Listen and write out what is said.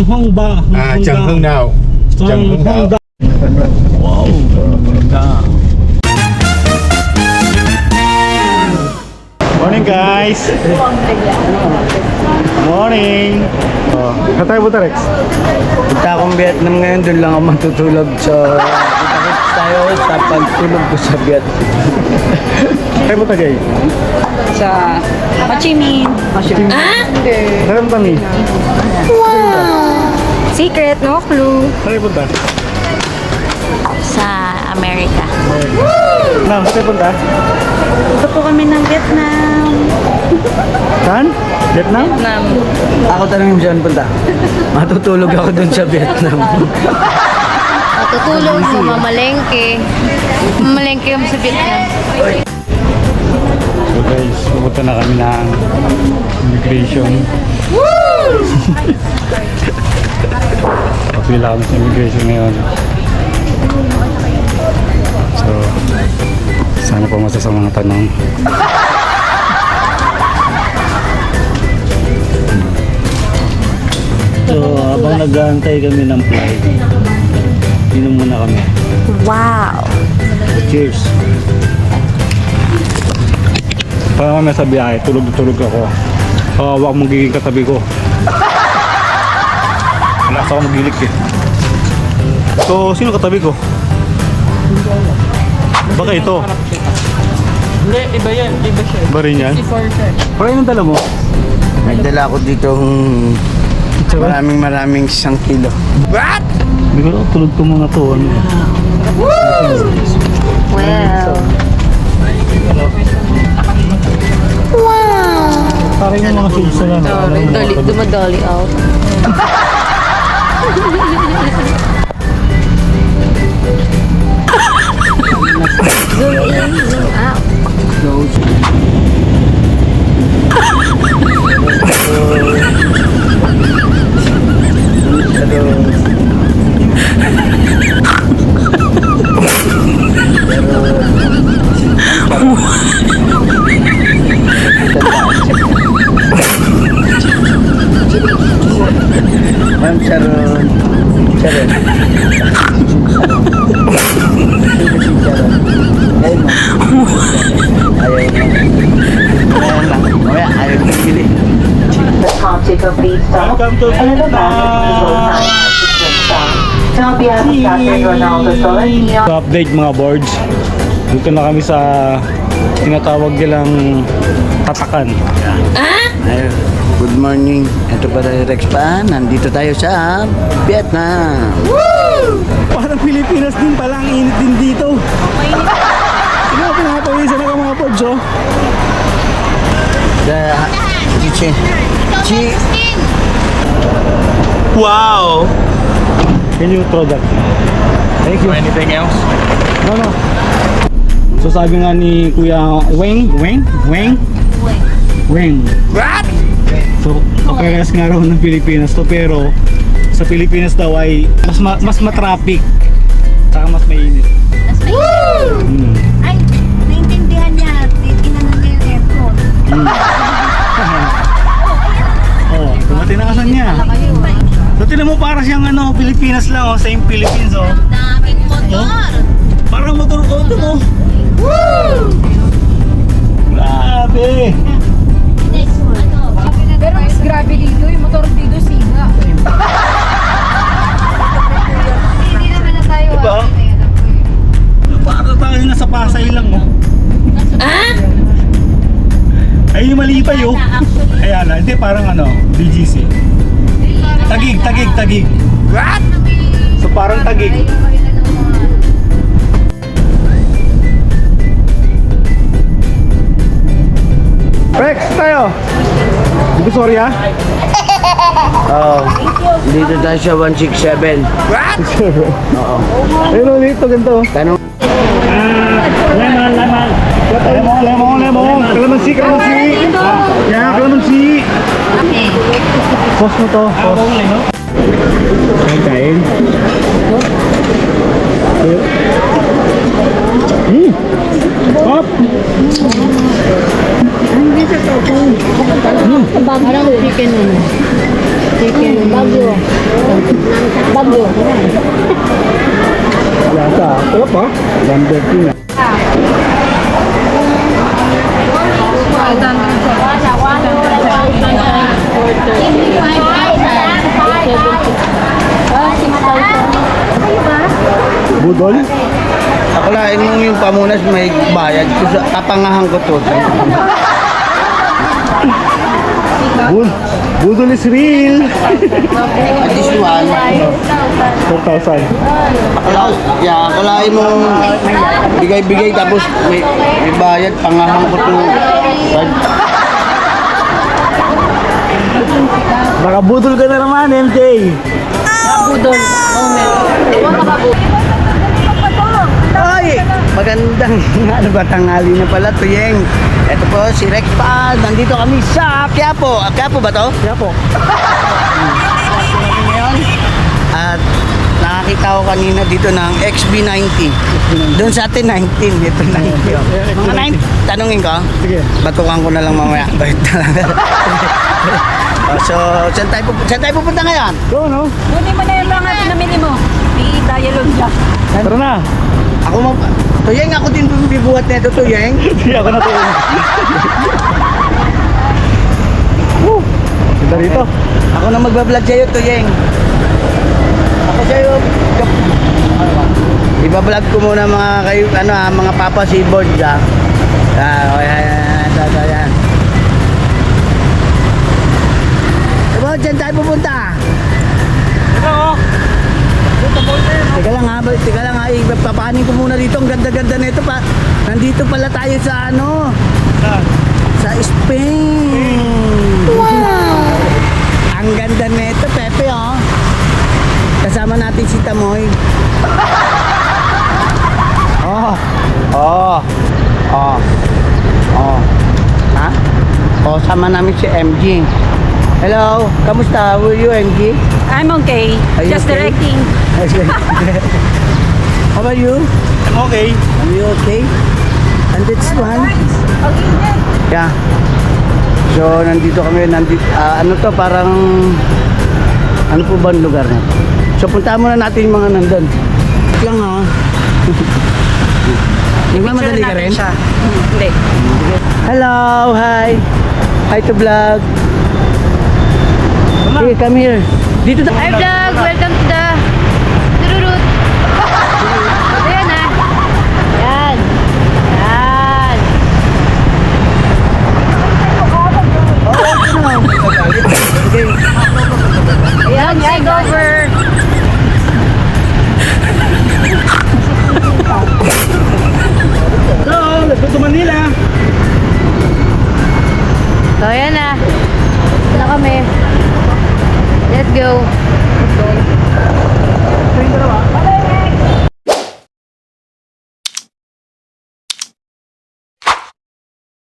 Changhong ba? Changhong now. Changhong da. Wow, ganda. Morning guys. Morning. Katay po Rex. Punta akong Vietnam ngayon, doon lang ako matutulog. So, kita-kits tayo sa pagtulog ko sa Vietnam. Katay po tagay. Sa Ho Chi Minh. Saan kami? Secret, no clue. Katay po ta. Sa Amerika. Ma'am, katay po ta. Punta po kami ng Vietnam. Saan? Vietnam? Vietnam. Ako tanongin saan punta. Matutulog ako doon sa Vietnam. Matutulog mo, mamalengke. Mamalengke kami sa Vietnam. So guys, pupunta na kami ng immigration. Kapila kami sa immigration ngayon. So, sana po masa sa mga tanong. So, habang nag-aantay kami ng flight, inom muna kami. Wow. Cheers! Para kami sa biyahe, tulog ako. Kawawa akong magiging katabi ko. Wala sa akong magilik eh. So, sino katabi ko? Baka ito. Hindi, iba yan. Iba siya. Iba rin yan? 64 siya. Para yung dala mo? May dala ako ditong maraming 1 kilo. Hindi ko tulog ko mga to. Ano? Well. Parang yung mga tubes na lang. Dumadali out. Zoom in, zoom out. Ma'am Sharon. Sharon. Ayaw mo. Ayaw lang. Mamaya, ayaw mo bili. Welcome to Vietnam! Update mga boards. Dito na kami sa tinatawag nilang tatakan. Ayaw. Good morning. Ito pa tayo Rex pa. Nandito tayo sa Vietnam. Parang Pilipinas din pala, ang init din dito. Ano, pinapawisan na ka mga boards, oh. Wow! Can you throw that? Thank you. Anything else? No. So sabi nga ni Kuya Weng. What? So kapares nga raw ng Pilipinas to, pero sa Pilipinas daw ay mas matraffic. Saka mas mainit. Ay, naintindihan niya. Tinanong niya yung aircon. Oh, tumatinasan niya. So tinan mo, para siyang Pilipinas lang, oh, same Philippines, oh. Daming motor. Parang motor ko ito, oh. Grabe. Pero mas grabe dito, yung motor dito siga. Hindi naman na tayo. Diba? Para tayo nasa Pasay lang, oh. Ay, yung malipay, oh. Ayan, hindi, parang BGC. Tagig. What? So parang Tagig. Rex, tayo. Sorry, ha? Oh, dito tayo sa 167. Oo. Ayun ulit, ito ganito. Tanong. Lemon. Kalamansi. Yan, kalamansi. Sauce mo to. Kain. Hop! Hindi sa tofu. Parang chicken chicken. Bagyo. Bagyo. Lasa. Sarap ha? Number 2 na. Budol? Akalain mo yung pamunas may bayad. Kapangahan ko to. Budol is real. At this one, 4,000. akalain mo bigay-bigay tapos may bayad. Pangahan ko to. Nakabudol ka na naman, MJ. Ay! Magandang ano ba tanghali na pala Tuyeng. Ito po si Rex Pal. Nandito kami sa Quiapo. Quiapo ba to? Kaya po. Ngayon. At nakakita ko kanina dito ng XB90. Doon sa atin 19. Ito 90. Mga 9. Tanungin ko. Sige. Batukan ko na lang mamaya. Bait na lang. So, saan tayo pupunta ngayon? Go, no? Kunin mo na yung mga pinamili mo. I-dialogue niya. Tara na. Ako Tuyeng, ako din bibuhat nito, Tuyeng. Hindi ako na to. Ganda rito. Ako na magbablog sa'yo, Tuyeng. Ako sa'yo. Ibablog ko muna mga kayo, mga papa seaboard, ha. Yan. Diba, dyan tayo pupunta. Teka lang ha, ipapanin ko muna dito. Ang ganda-ganda nito pa. Nandito pala tayo sa sa Spain. Wow! Ang ganda nito, Pepe, oh. Kasama natin si Tamoy. Ha? Sama namin si MG. Hello, kamusta? Were you MG? I'm okay. Are you Just okay? directing. How about you? I'm okay. Are you okay? And this one? Yeah. So, nandito kami. Ano to, parang... Ano po ba ang lugar na? So, punta muna natin yung mga nandun. Wait lang ha. Nagmamadali ka rin? Hindi. Hello, hi. Hi to vlog. Hey, come here. Dito tayo. Hi vlog! Welcome to the Tururut. Ayan na. Yan. Yan. Okay. Ayan, take over. Hello, let's go to Manila. So, ayan na. Na kami. Let's go.